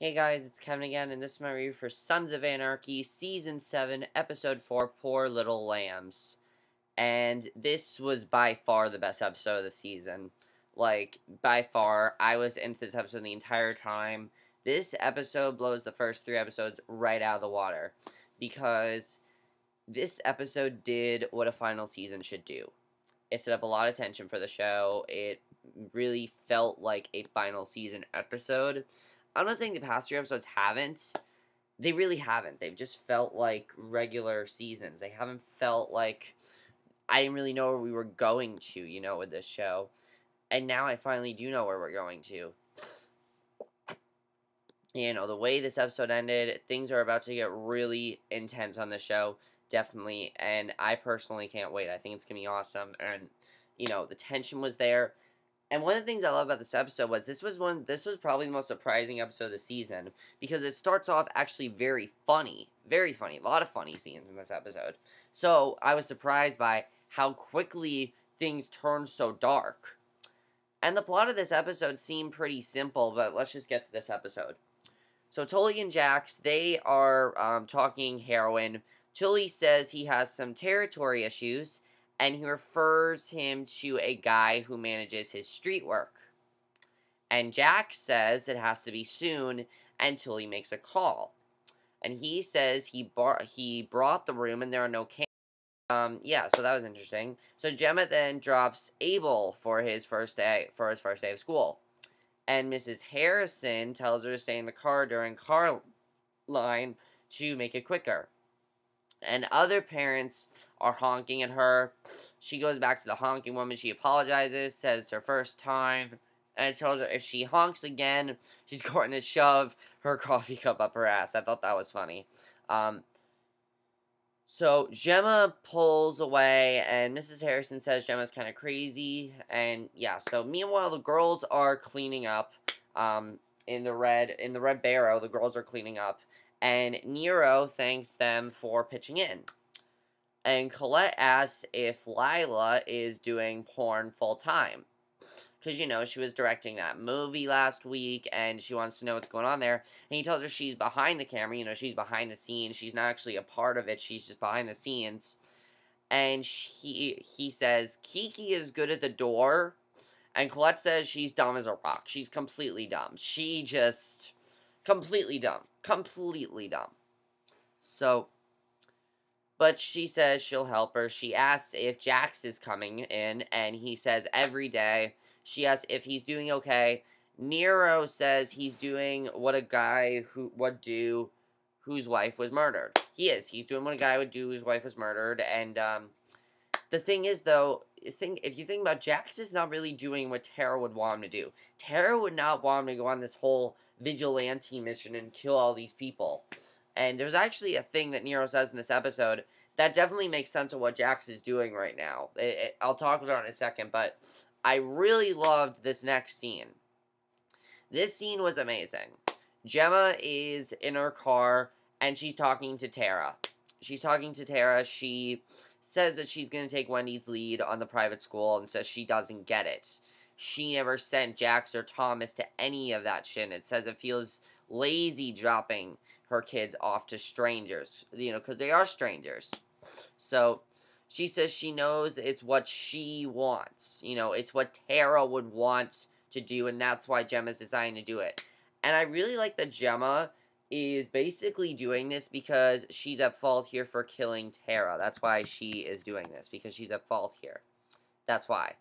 Hey guys, it's Kevin again, and this is my review for Sons of Anarchy, Season 7, Episode 4, Poor Little Lambs. And this was by far the best episode of the season. Like, by far, I was into this episode the entire time. This episode blows the first 3 episodes right out of the water. Because this episode did what a final season should do. It set up a lot of tension for the show. It really felt like a final season episode. I'm not saying the past 3 episodes haven't. They really haven't. They've just felt like regular seasons. They haven't felt like I didn't really know where we were going to, with this show. And now I finally do know where we're going to. The way this episode ended, things are about to get really intense on the show. Definitely. And I personally can't wait. I think it's going to be awesome. And, the tension was there. And one of the things I love about this episode was this was probably the most surprising episode of the season, because it starts off actually very funny, a lot of funny scenes in this episode. So I was surprised by how quickly things turned so dark. And the plot of this episode seemed pretty simple, but let's just get to this episode. So Tully and Jax, they are talking heroin. Tully says he has some territory issues, and he refers him to a guy who manages his street work. And Jack says it has to be soon, and Tully makes a call. And he says he brought the room and there are no cameras. Yeah, so that was interesting. So Gemma then drops Abel for his first day of school. And Mrs. Harrison tells her to stay in the car during car line to make it quicker. And other parents are honking at her. She goes back to the honking woman. She apologizes, says it's her first time, and tells her if she honks again, she's going to shove her coffee cup up her ass. I thought that was funny. So Gemma pulls away, and Mrs. Harrison says Gemma's kind of crazy. And yeah, so meanwhile, the girls are cleaning up. In the Red Barrow, the girls are cleaning up. And Nero thanks them for pitching in. And Colette asks if Lila is doing porn full-time. Because, she was directing that movie last week, and she wants to know what's going on there. And he tells her she's behind the camera, she's behind the scenes. She's not actually a part of it, she's just behind the scenes. And he says, Kiki is good at the door. And Colette says she's dumb as a rock. She's completely dumb. She just... completely dumb. Completely dumb. So, but she says she'll help her. She asks if Jax is coming in, and he says every day. She asks if he's doing okay. Nero says he's doing what a guy would do whose wife was murdered. He is. He's doing what a guy would do whose wife was murdered. And the thing is, though, if you think about Jax is not really doing what Tara would want him to do. Tara would not want him to go on this whole vigilante mission and kill all these people. And there's actually a thing that Nero says in this episode that definitely makes sense of what Jax is doing right now. I'll talk about it in a second, but I really loved this next scene. This scene was amazing. Gemma is in her car, and she's talking to Tara. She says that she's going to take Wendy's lead on the private school, and says she doesn't get it. She never sent Jax or Thomas to any of that shit. It says it feels lazy dropping her kids off to strangers, because they are strangers. So, she says she knows it's what she wants. It's what Tara would want to do, and that's why Gemma's deciding to do it. And I really like that Gemma is basically doing this because she's at fault here for killing Tara. That's why she is doing this, because she's at fault here. That's why.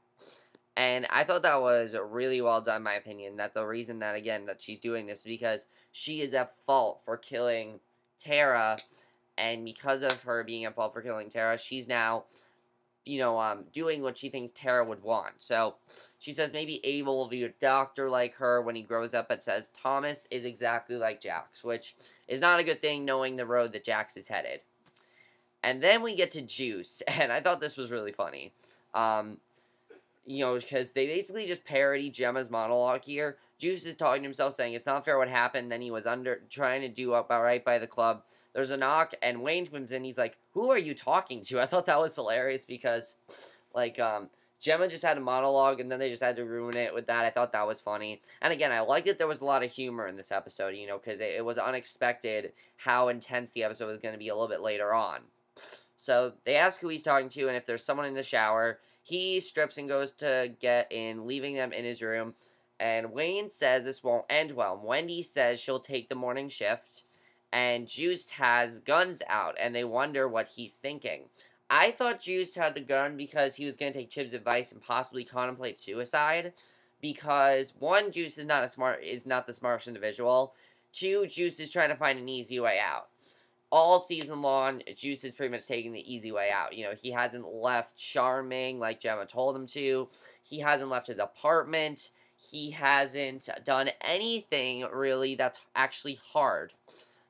And I thought that was really well done, in my opinion, that the reason that, again, that she's doing this is because she is at fault for killing Tara, and because of her being at fault for killing Tara, she's now, doing what she thinks Tara would want. So, she says maybe Abel will be a doctor like her when he grows up, but says Thomas is exactly like Jax, which is not a good thing knowing the road that Jax is headed. And then we get to Juice, and I thought this was really funny. Because they basically just parody Gemma's monologue here. Juice is talking to himself, saying it's not fair what happened, then he was trying to do up right by the club. There's a knock, and Wayne comes in, he's like, who are you talking to? I thought that was hilarious, because, Gemma just had a monologue, and then they just had to ruin it with that. I thought that was funny. And again, I like that there was a lot of humor in this episode, you know, because it was unexpected how intense the episode was going to be a little bit later on. So they ask who he's talking to, and if there's someone in the shower, he strips and goes to get in, leaving them in his room. And Wayne says this won't end well. Wendy says she'll take the morning shift, and Juice has guns out, and they wonder what he's thinking. I thought Juice had the gun because he was going to take Chib's advice and possibly contemplate suicide. Because, one, Juice is not the smartest individual. Two, Juice is trying to find an easy way out. All season long, Juice is pretty much taking the easy way out. You know, he hasn't left Charming like Gemma told him to. He hasn't left his apartment. He hasn't done anything, really, that's actually hard.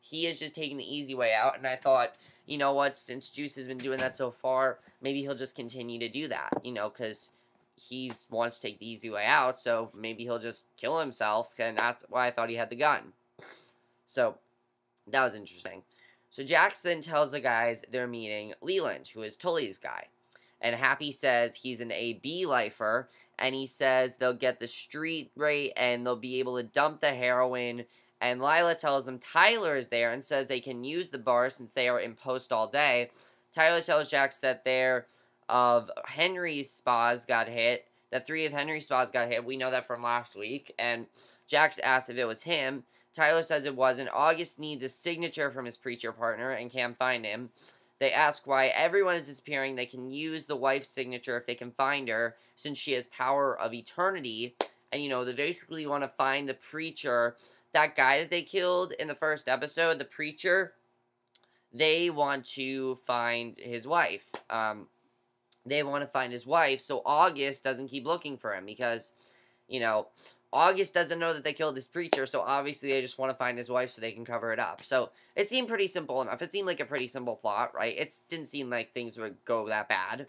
He is just taking the easy way out, and I thought, you know what, since Juice has been doing that so far, maybe he'll just continue to do that, you know, because he wants to take the easy way out, so maybe he'll just kill himself, and that's why I thought he had the gun. So, that was interesting. So Jax then tells the guys they're meeting Leland, who is Tully's guy, and Happy says he's an AB lifer, and he says they'll get the street rate, and they'll be able to dump the heroin. And Lila tells them Tyler is there and says they can use the bar since they are in post all day. Tyler tells Jax that Henry's spas got hit. That 3 of Henry's spas got hit. We know that from last week. And Jax asks if it was him. Tyler says it wasn't. August needs a signature from his preacher partner and can't find him. They ask why everyone is disappearing. They can use the wife's signature if they can find her, since she has power of eternity. And, you know, they basically want to find the preacher. That guy that they killed in the first episode, the preacher, they want to find his wife. They want to find his wife so August doesn't keep looking for him because, you know, August doesn't know that they killed this preacher, so obviously they just want to find his wife so they can cover it up. So it seemed pretty simple enough. It seemed like a pretty simple plot, right? It didn't seem like things would go that bad.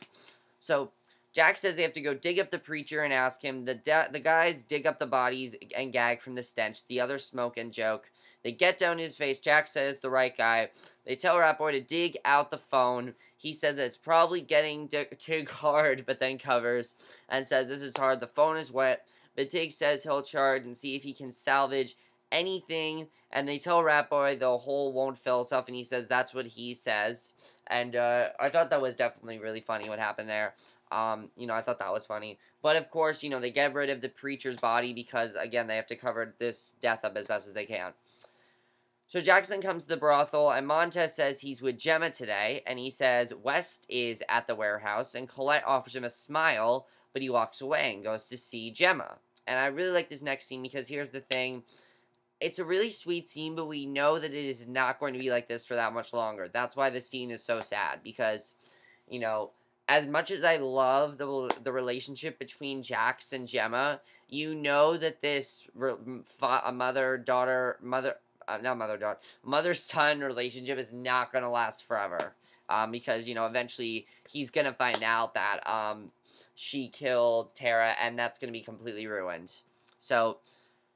So Jax says they have to go dig up the preacher and ask him. The guys dig up the bodies and gag from the stench. The others smoke and joke. They get down to his face. Jax says the right guy. They tell Rat Boy to dig out the phone. He says that it's probably getting dig hard, but then covers and says this is hard. The phone is wet. But Tig says he'll charge and see if he can salvage anything. And they tell Rat Boy the hole won't fill itself, and he says that's what he says. And I thought that was definitely really funny what happened there. You know, I thought that was funny. But, of course, you know, they get rid of the preacher's body because, again, they have to cover this death up as best as they can. So Jackson comes to the brothel, and Montez says he's with Gemma today, and he says West is at the warehouse, and Colette offers him a smile, but he walks away and goes to see Gemma. And I really like this next scene because here's the thing. It's a really sweet scene, but we know that it is not going to be like this for that much longer. That's why the scene is so sad, because, you know, as much as I love the relationship between Jax and Gemma, you know that this mother-son relationship is not going to last forever. Because, you know, eventually he's going to find out that she killed Tara, and that's going to be completely ruined. So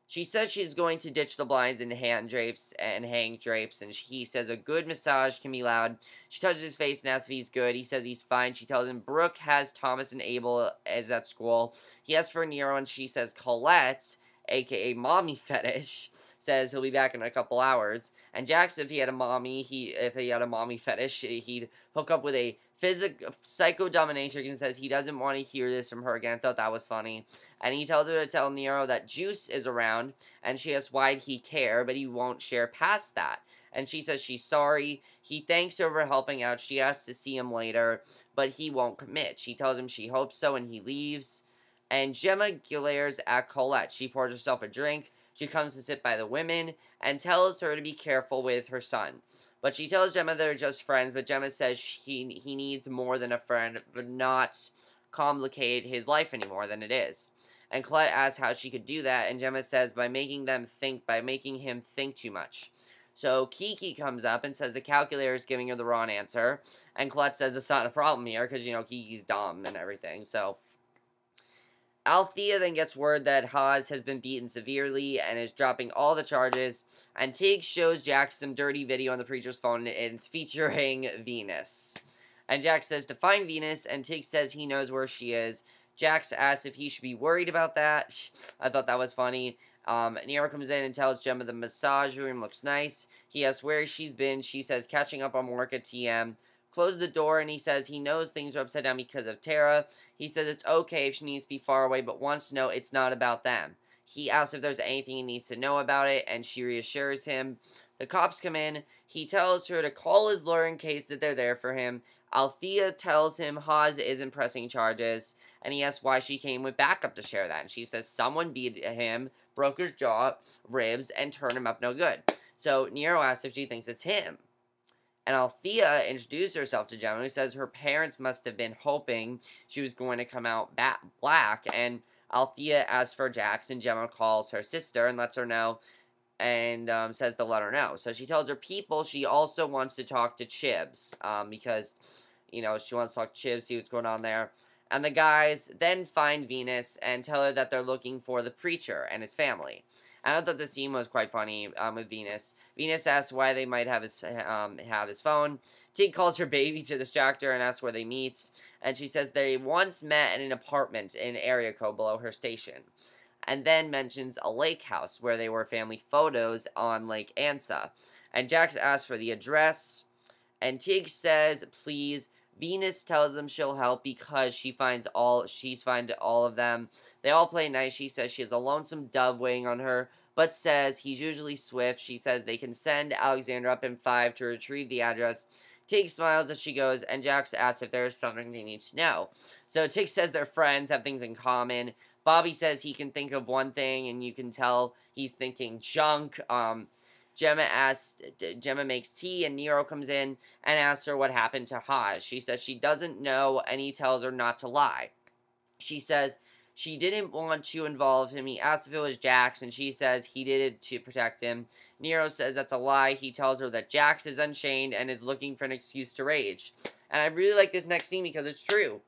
she says she's going to ditch the blinds and hang drapes, and he says a good massage can be loud. She touches his face and asks if he's good. He says he's fine. She tells him Brooke has Thomas and Abel as at school. He asks for Nero, and she says Colette, a.k.a. Mommy Fetish, says he'll be back in a couple hours. And Jax, if he had a mommy fetish, he'd hook up with a psycho dominatrix and says he doesn't want to hear this from her again. I thought that was funny. And he tells her to tell Nero that Juice is around, and she asks why'd he care, but he won't share past that. And she says she's sorry. He thanks her for helping out. She asks to see him later, but he won't commit. She tells him she hopes so, and he leaves. And Gemma glares at Colette. She pours herself a drink. She comes to sit by the women and tells her to be careful with her son. But she tells Gemma they're just friends, but Gemma says he needs more than a friend, but not complicate his life any more than it is. And Colette asks how she could do that, and Gemma says by making him think too much. So Kiki comes up and says the calculator is giving her the wrong answer, and Colette says it's not a problem here, because, you know, Kiki's dumb and everything, so Althea then gets word that Haas has been beaten severely and is dropping all the charges, and Tig shows Jax some dirty video on the preacher's phone, and it's featuring Venus. And Jax says to find Venus, and Tig says he knows where she is. Jax asks if he should be worried about that. I thought that was funny. Nero comes in and tells Gemma the massage room looks nice. He asks where she's been. She says catching up on work at TM. Close the door, and he says he knows things are upside down because of Tara. He says it's okay if she needs to be far away, but wants to know it's not about them. He asks if there's anything he needs to know about it, and she reassures him. The cops come in. He tells her to call his lawyer in case that they're there for him. Althea tells him Hawes isn't pressing charges, and he asks why she came with backup to share that. And she says someone beat him, broke his jaw, ribs, and turned him up no good. So Nero asks if she thinks it's him. And Althea introduced herself to Gemma, who says her parents must have been hoping she was going to come out black. And Althea asks for Jax, and Gemma calls her sister and lets her know, and says to let her know. So she tells her people she also wants to talk to Chibs, because, you know, she wants to talk to Chibs, see what's going on there. And the guys then find Venus and tell her that they're looking for the preacher and his family. And I thought the scene was quite funny with Venus. Venus asks why they might have his phone. Tig calls her baby to distract her and asks where they meet. And she says they once met in an apartment in an area code below her station. And then mentions a lake house where they were family photos on Lake Ansa. And Jax asks for the address. And Tig says, please. Venus tells them she'll help because she's find all of them. They all play nice. She says she has a lonesome dove waiting on her, but says he's usually swift. She says they can send Alexander up in 5 to retrieve the address. Tig smiles as she goes, and Jax asks if there's something they need to know. So Tig says they're friends, have things in common. Bobby says he can think of one thing, and you can tell he's thinking junk. Gemma makes tea, and Nero comes in and asks her what happened to Hawes. She says she doesn't know, and he tells her not to lie. She says she didn't want to involve him. He asks if it was Jax, and she says he did it to protect him. Nero says that's a lie. He tells her that Jax is unchained and is looking for an excuse to rage. And I really like this next scene because it's true.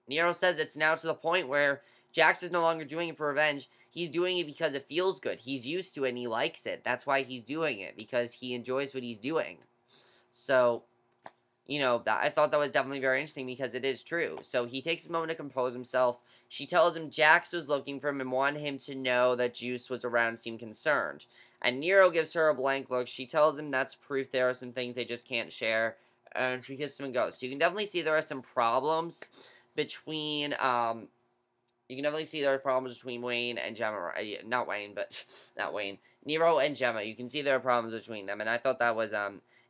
Nero says it's now to the point where Jax is no longer doing it for revenge. He's doing it because it feels good. He's used to it and he likes it. That's why he's doing it, because he enjoys what he's doing. So, you know, I thought that was definitely very interesting because it is true. So he takes a moment to compose himself. She tells him Jax was looking for him and wanted him to know that Juice was around and seemed concerned. And Nero gives her a blank look. She tells him that's proof there are some things they just can't share. And she kisses him and goes. So you can definitely see there are some problems between, Wayne and Gemma. Not Wayne, but not Wayne. Nero and Gemma. You can see there are problems between them, and I thought that was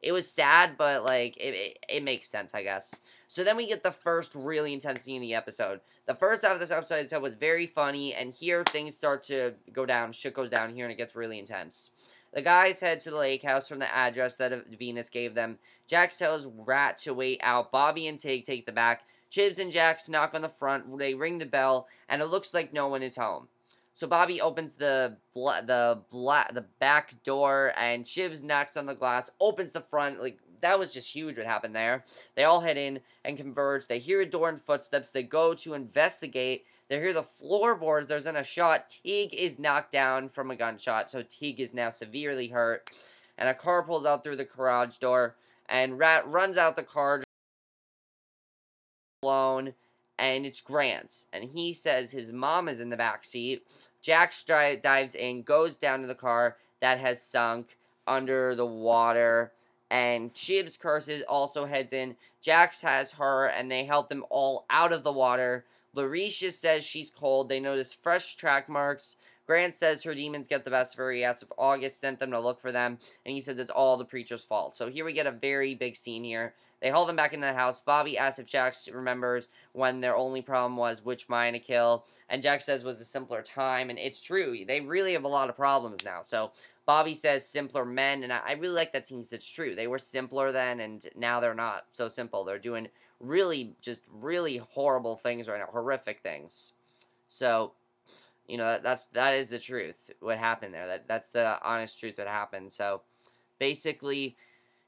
it was sad, but like it makes sense, I guess. So then we get the first really intense scene in the episode. The first half of this episode I said was very funny, and here things start to go down. Shit goes down here, and it gets really intense. The guys head to the lake house from the address that Venus gave them. Jax tells Rat to wait out. Bobby and Tig take the back. Chibs and Jax knock on the front. They ring the bell, and it looks like no one is home. So Bobby opens the back door, and Chibs knocks on the glass, opens the front. Like, that was just huge what happened there. They all head in and converge. They hear a door and footsteps. They go to investigate. They hear the floorboards. There's then a shot. Tig is knocked down from a gunshot, so Tig is now severely hurt. And a car pulls out through the garage door, and Rat runs out the car alone, and it's Grant, and he says his mom is in the back seat. Jax dives in, goes down to the car that has sunk under the water, and Chibs curses, also heads in. Jax has her, and they help them all out of the water. Larisha says she's cold. They notice fresh track marks. Grant says her demons get the best of her. He asks if August sent them to look for them, and he says it's all the preacher's fault. So here we get a very big scene here. They haul them back into the house. Bobby asks if Jax remembers when their only problem was which mine to kill. And Jax says it was a simpler time. And it's true. They really have a lot of problems now. So Bobby says simpler men. And I really like that scene because it's true. They were simpler then, and now they're not so simple. They're doing really horrible things right now. Horrific things. So, you know, that is the truth. What happened there. That's the honest truth that happened. So, basically,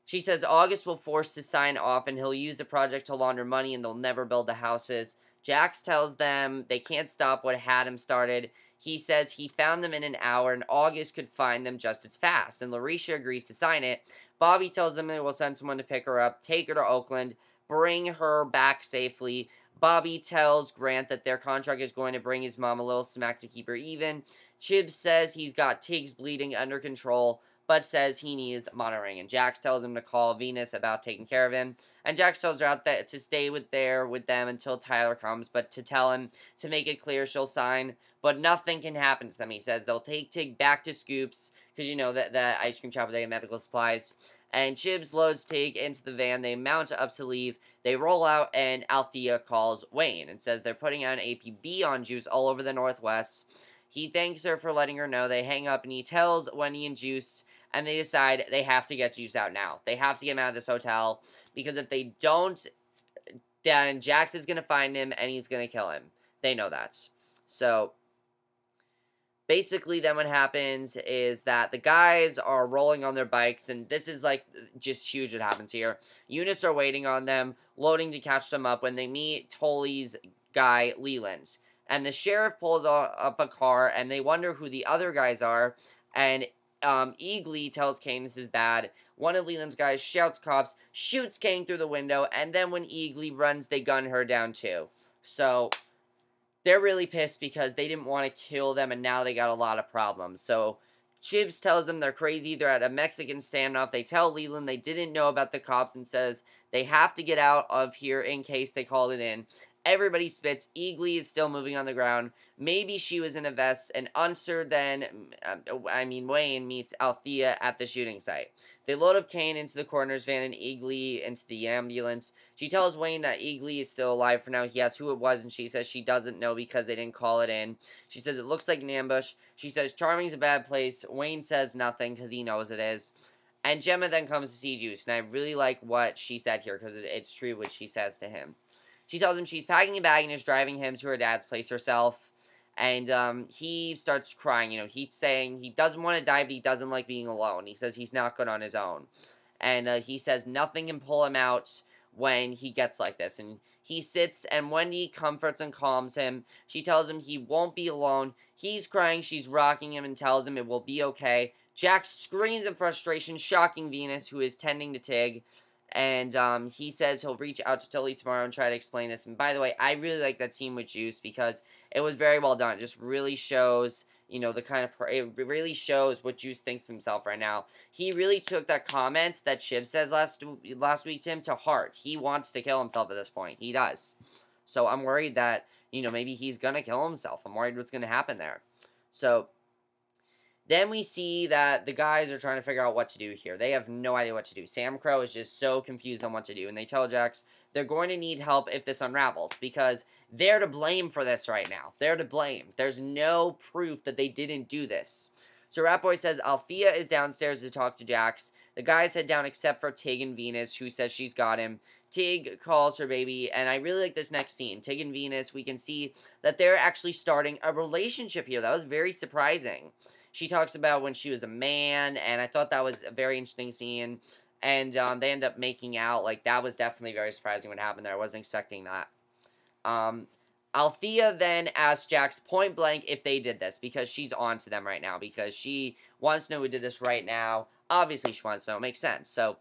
she says August will force to sign off, and he'll use the project to launder money, and they'll never build the houses. Jax tells them they can't stop what had him started. He says he found them in an hour, and August could find them just as fast, and Larisha agrees to sign it. Bobby tells them they will send someone to pick her up, take her to Oakland, bring her back safely. Bobby tells Grant that their contract is going to bring his mom a little smack to keep her even. Chibs says he's got Tig's bleeding under control, but says he needs monitoring. And Jax tells him to call Venus about taking care of him. And Jax tells her out that to stay with them until Tyler comes, but to tell him to make it clear she'll sign. But nothing can happen to them. He says they'll take Tig back to Scoops, because you know that ice cream shop where they get medical supplies. And Chibs loads Tig into the van. They mount up to leave. They roll out, and Althea calls Wayne and says they're putting out an APB on Juice all over the Northwest. He thanks her for letting her know. They hang up, and he tells Wendy and Juice, and they decide they have to get Juice out now. They have to get him out of this hotel, because if they don't, then Jax is going to find him, and he's going to kill him. They know that. So basically, then what happens is that the guys are rolling on their bikes, and this is, like, just huge what happens here. Units are waiting on them, loading to catch them up when they meet Tully's guy, Leland. And the sheriff pulls up a car, and they wonder who the other guys are, and Eagly tells Kane this is bad. One of Leland's guys shouts cops, shoots Kane through the window, and then when Eagly runs, they gun her down too. So they're really pissed because they didn't want to kill them, and now they got a lot of problems. So Chibs tells them they're crazy. They're at a Mexican standoff. They tell Leland they didn't know about the cops and says they have to get out of here in case they called it in. Everybody spits. Eagly is still moving on the ground. Maybe she was in a vest. And Unser then, Wayne meets Althea at the shooting site. They load up Kane into the coroner's van and Eagly into the ambulance. She tells Wayne that Eagly is still alive for now. He asks who it was, and she says she doesn't know because they didn't call it in. She says it looks like an ambush. She says Charming's a bad place. Wayne says nothing because he knows it is. And Gemma then comes to see Juice, and I really like what she said here because it's true what she says to him. She tells him she's packing a bag and is driving him to her dad's place herself. And he starts crying. You know, he's saying he doesn't want to die, but he doesn't like being alone. He says he's not good on his own. And he says nothing can pull him out when he gets like this. And he sits, and Wendy comforts and calms him. She tells him he won't be alone. He's crying. She's rocking him and tells him it will be okay. Jack screams in frustration, shocking Venus, who is tending to Tig. And he says he'll reach out to Tully tomorrow and try to explain this. And by the way, I really like that scene with Juice because it was very well done. It just really shows, you know, the kind of, it really shows what Juice thinks of himself right now. He really took that comment that Chibs says last week to him to heart. He wants to kill himself at this point. He does. So I'm worried that, you know, maybe he's going to kill himself. I'm worried what's going to happen there. So then we see that the guys are trying to figure out what to do here. They have no idea what to do. Sam Crow is just so confused on what to do. And they tell Jax they're going to need help if this unravels. Because they're to blame for this right now. They're to blame. There's no proof that they didn't do this. So Ratboy says Althea is downstairs to talk to Jax. The guys head down except for Tig and Venus, who says she's got him. Tig calls her baby, and I really like this next scene. Tig and Venus, we can see that they're actually starting a relationship here. That was very surprising. She talks about when she was a man, and I thought that was a very interesting scene. And they end up making out. Like, that was definitely very surprising what happened there. I wasn't expecting that. Althea then asks Jax point blank if they did this, because she's on to them right now, because she wants to know who did this right now. Obviously, she wants to know. It makes sense. So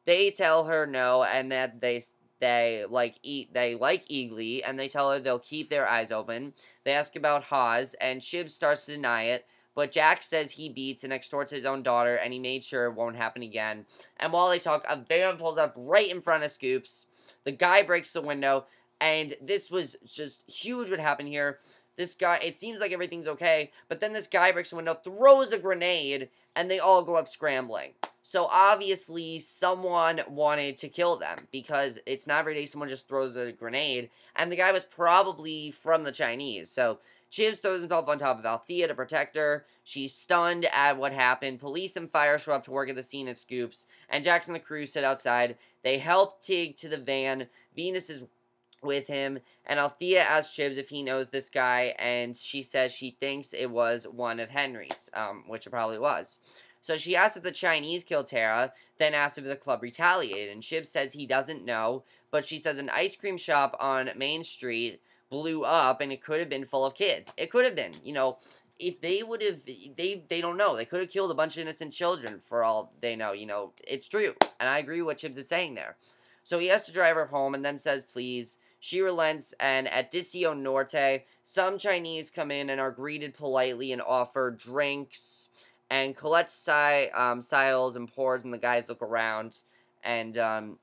they tell her no, and that they like Eagly, and they tell her they'll keep their eyes open. They ask about Hawes, and Chibs starts to deny it. But Jack says he beats and extorts his own daughter, and he made sure it won't happen again. And while they talk, a van pulls up right in front of Scoops. The guy breaks the window, and this was just huge what happened here. This guy, it seems like everything's okay, but then this guy breaks the window, throws a grenade, and they all go up scrambling. So obviously, someone wanted to kill them, because it's not every day someone just throws a grenade, and the guy was probably from the Chinese, so Chibs throws himself on top of Althea to protect her. She's stunned at what happened. Police and fire show up to work at the scene at Scoops. And Jax and the crew sit outside. They help Tig to the van. Venus is with him. And Althea asks Chibs if he knows this guy. And she says she thinks it was one of Henry's. Which it probably was. So she asks if the Chinese killed Tara. Then asks if the club retaliated. And Chibs says he doesn't know. But she says an ice cream shop on Main Street blew up, and it could have been full of kids. It could have been, you know, if they would have, they don't know. They could have killed a bunch of innocent children for all they know, you know. It's true, and I agree with what Chibs is saying there. So he has to drive her home, and then says, please. She relents, and at Disio Norte, some Chinese come in and are greeted politely and offer drinks. And Colette sighs and pours, and the guys look around. And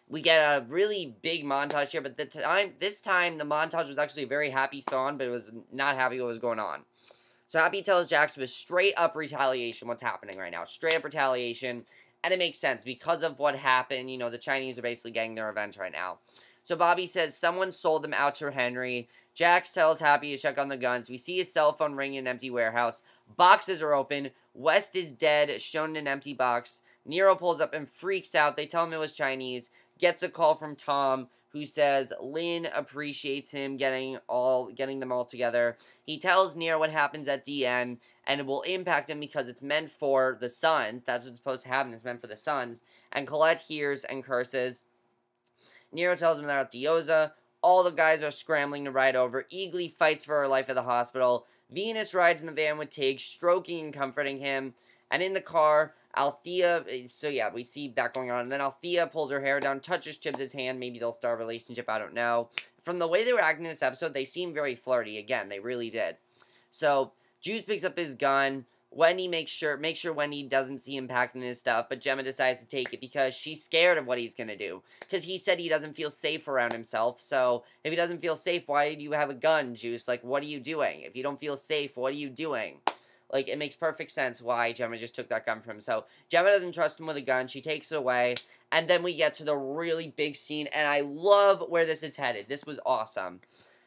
we get a really big montage here, but this time the montage was actually a very happy song, but it was not happy what was going on. So Happy tells Jax it was straight up retaliation what's happening right now. Straight up retaliation. And it makes sense because of what happened. You know, the Chinese are basically getting their revenge right now. So Bobby says someone sold them out to Henry. Jax tells Happy to check on the guns. We see his cell phone ring in an empty warehouse. Boxes are open. West is dead, shown in an empty box. Nero pulls up and freaks out. They tell him it was Chinese. Gets a call from Tom, who says Lynn appreciates him getting them all together. He tells Nero what happens at DN, and it will impact him because it's meant for the sons. That's what's supposed to happen. It's meant for the sons. And Colette hears and curses. Nero tells him they're at Dioza. All the guys are scrambling to ride over. Eagly fights for her life at the hospital. Venus rides in the van with Tig, stroking and comforting him. And in the car, Althea, so yeah, we see that going on. And then Althea pulls her hair down, touches Chibs' hand. Maybe they'll start a relationship, I don't know. From the way they were acting in this episode, they seem very flirty. Again, they really did. So, Juice picks up his gun. Wendy makes sure Wendy doesn't see him packing his stuff, but Gemma decides to take it because she's scared of what he's going to do. Because he said he doesn't feel safe around himself, so if he doesn't feel safe, why do you have a gun, Juice? Like, what are you doing? If you don't feel safe, what are you doing? Like, it makes perfect sense why Gemma just took that gun from him. So, Gemma doesn't trust him with a gun. She takes it away. And then we get to the really big scene. And I love where this is headed. This was awesome.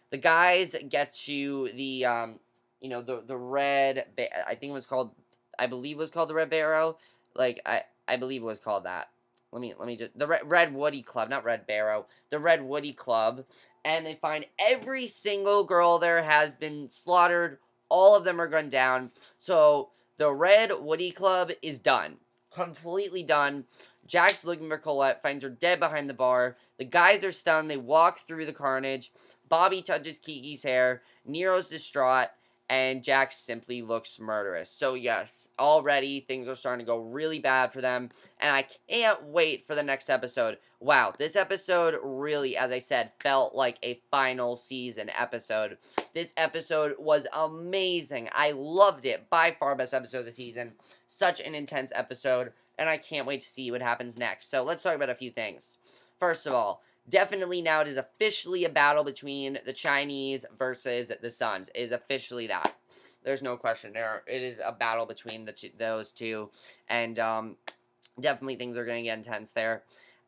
The guys get to the, the red, I think it was called, I believe it was called the Red Barrow. Like, I believe it was called that. Let me just, the Red Woddy Club, not Red Barrow. The Red Woddy Club. And they find every single girl there has been slaughtered. All of them are gunned down. So, the Red Woddy Club is done. Completely done. Jack's looking for Colette, finds her dead behind the bar. The guys are stunned. They walk through the carnage. Bobby touches Kiki's hair. Nero's distraught. And Jax simply looks murderous. So, yes, already things are starting to go really bad for them. And I can't wait for the next episode. Wow, this episode really, as I said, felt like a final season episode. This episode was amazing. I loved it. By far best episode of the season. Such an intense episode. And I can't wait to see what happens next. So, let's talk about a few things. First of all, definitely now it is officially a battle between the Chinese versus the Suns. It is officially that. There's no question there. It is a battle between those two. And definitely things are going to get intense there.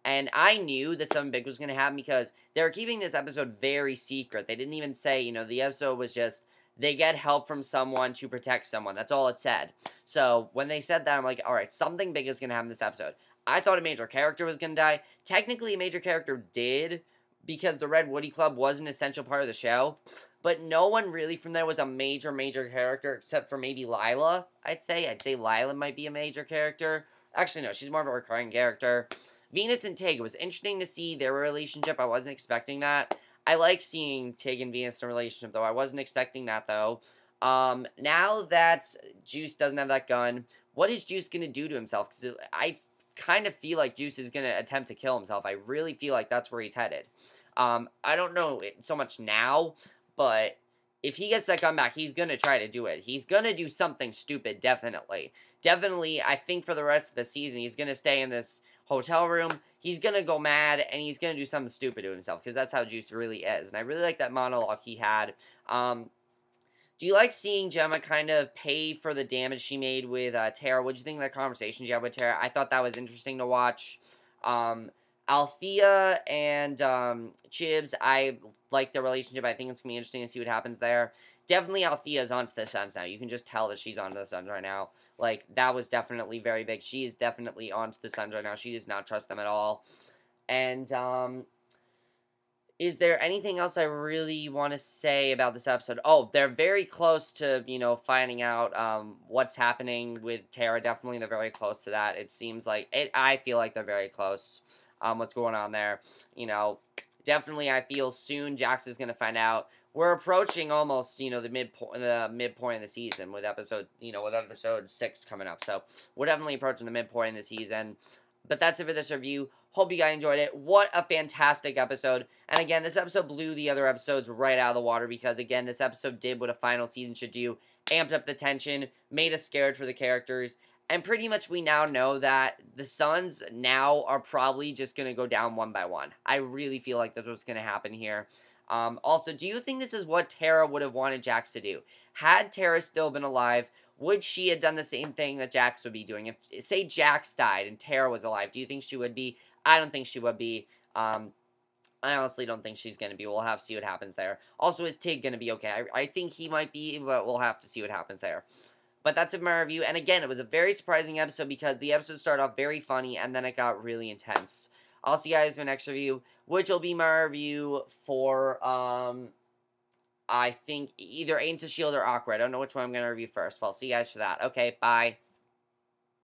And I knew that something big was going to happen because they were keeping this episode very secret. They didn't even say, the episode was just, they get help from someone to protect someone. That's all it said. So when they said that, I'm like, alright, something big is going to happen this episode. I thought a major character was going to die. Technically, a major character did, because the Red Woddy Club was an essential part of the show. But no one really from there was a major character, except for maybe Lila, I'd say. I'd say Lila might be a major character. Actually, no, she's more of a recurring character. Venus and Tig, it was interesting to see their relationship. I wasn't expecting that. I like seeing Tig and Venus in a relationship, though. I wasn't expecting that, though. Now that Juice doesn't have that gun, what is Juice going to do to himself? Because I kind of feel like Juice is going to attempt to kill himself. I really feel like that's where he's headed. I don't know so much now, but if he gets that gun back, he's going to try to do it. He's going to do something stupid, definitely. Definitely, I think for the rest of the season, he's going to stay in this hotel room. He's going to go mad, and he's going to do something stupid to himself, because that's how Juice really is. And I really like that monologue he had. Do you like seeing Gemma kind of pay for the damage she made with Tara? What did you think of that conversation she had with Tara? I thought that was interesting to watch. Althea and Chibs, I like their relationship. I think it's going to be interesting to see what happens there. Definitely Althea's onto the Suns now. You can just tell that she's onto the Suns right now. Like, that was definitely very big. She is definitely onto the Suns right now. She does not trust them at all. And, is there anything else I really want to say about this episode? Oh, they're very close to, finding out what's happening with Tara. Definitely, they're very close to that. It seems like, I feel like they're very close. What's going on there. Definitely I feel soon Jax is going to find out. We're approaching almost, the midpoint of the season with episode, with episode 6 coming up. So, we're definitely approaching the midpoint of the season. But that's it for this review. Hope you guys enjoyed it. What a fantastic episode. And again, this episode blew the other episodes right out of the water because, again, this episode did what a final season should do. Amped up the tension, made us scared for the characters. And pretty much we now know that the Suns now are probably just going to go down one by one. I really feel like that's what's going to happen here. Also, do you think this is what Tara would have wanted Jax to do? Had Tara still been alive, would she have done the same thing that Jax would be doing? If, say, Jax died and Tara was alive, do you think she would be? I don't think she would be. I honestly don't think she's going to be. We'll have to see what happens there. Also, is Tig going to be okay? I think he might be, but we'll have to see what happens there. But that's it for my review. And again, it was a very surprising episode because the episode started off very funny and then it got really intense. I'll see you guys in my next review, which will be my review for, I think either Agents of S.H.I.E.L.D. or Awkward. I don't know which one I'm going to review first. Well, I'll see you guys for that. Okay, bye.